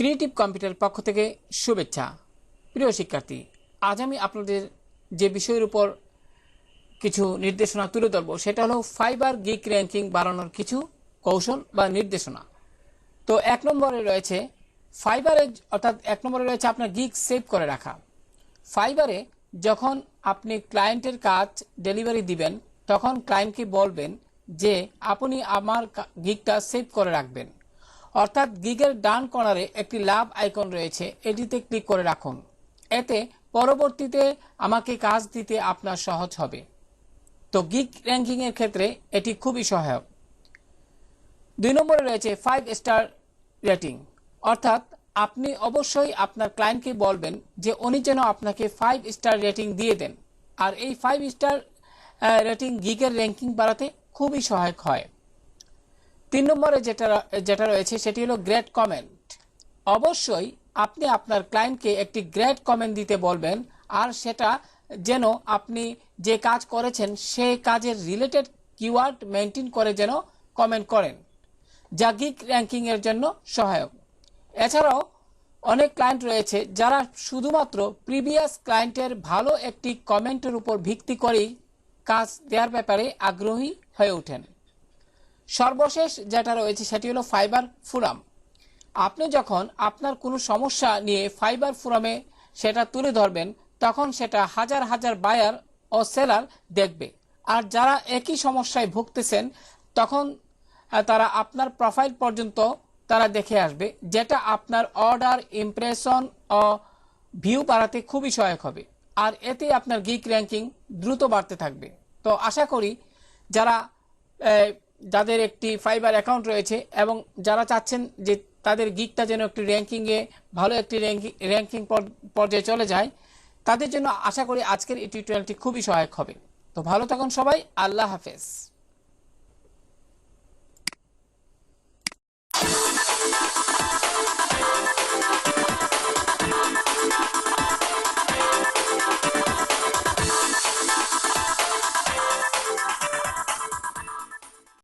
Creative কম্পিউটারের পক্ষ থেকে শুভেচ্ছা। প্রিয় শিক্ষার্থী, আজ আমি আপনাদের যে বিষয়ের উপর কিছু নির্দেশনা তুলে ধরব সেটা হলো ফাইবার গিগ র্যাঙ্কিং বাড়ানোর কিছু কৌশল বা নির্দেশনা। তো এক নম্বরে রয়েছে ফাইবারে, অর্থাৎ এক নম্বরে রয়েছে আপনার গিগ সেভ করে রাখা। ফাইবারে যখন আপনি ক্লায়েন্টের কাজ ডেলিভারি দিবেন তখন ক্লায়েন্টকে বলবেন যে আপনি আমার গিগটা সেভ করে রাখবেন, অর্থাৎ গিগের ডান কর্নারে একটি লাভ আইকন রয়েছে, এটিতে ক্লিক করে রাখুন। এতে পরবর্তীতে আমাকে কাজ দিতে আপনার সহজ হবে। তো গিগ র্যাঙ্কিং এর ক্ষেত্রে এটি খুবই সহায়ক। 2 নম্বরে রয়েছে 5 স্টার রেটিং, অর্থাৎ আপনি অবশ্যই আপনার ক্লায়েন্টকে বলবেন যে উনি যেন আপনাকে 5 স্টার রেটিং দিয়ে দেন। আর এই 5 স্টার রেটিং গিগের র্যাঙ্কিং বাড়াতে খুবই সহায়ক হয়। 3 নম্বরে যেটা রয়েছে সেটি হলো গ্রেট কমেন্ট। অবশ্যই আপনি আপনার ক্লায়েন্টকে একটি গ্রেট কমেন্ট দিতে বলবেন, আর সেটা যেন আপনি যে কাজ করেছেন সেই কাজের রিলেটেড কিওয়ার্ড মেনটেন করে যেন কমেন্ট করেন, যা গিগ র্যাঙ্কিং এর জন্য সহায়ক। এছাড়াও অনেক ক্লায়েন্ট রয়েছে যারা শুধুমাত্র প্রিভিয়াস ক্লায়েন্টের ভালো একটি কমেন্টের উপর ভিত্তি করেই কাজ দেওয়ার ব্যাপারে আগ্রহী হয়ে ওঠেন। সর্বশেষ যেটা রয়েছে সেটি হলো ফাইবার ফোরাম। আপনি যখন আপনার কোনো সমস্যা নিয়ে ফাইবার ফোরামে সেটা তুলে ধরবেন তখন সেটা হাজার হাজার বায়ার ও সেলার দেখবে, আর যারা একই সমস্যায় ভুগতেছেন তখন তারা আপনার প্রোফাইল পর্যন্ত তারা দেখে আসবে, যেটা আপনার অর্ডার, ইমপ্রেশন ও ভিউ বাড়াতে খুবই সহায়ক হবে। আর এতে আপনার গিগ র্যাঙ্কিং দ্রুত বাড়তে থাকবে। তো আশা করি যাদের একটি ফাইবার অ্যাকাউন্ট রয়েছে এবং যারা চাচ্ছেন যে তাদের গিগটা যেন একটি র্যাঙ্কিংয়ে ভালো একটি র্যাঙ্কিং পর্যায়ে চলে যায়, তাদের জন্য আশা করি আজকের এই টিউটোরিয়ালটি খুবই সহায়ক হবে। তো ভালো থাকুন সবাই, আল্লাহ হাফেজ।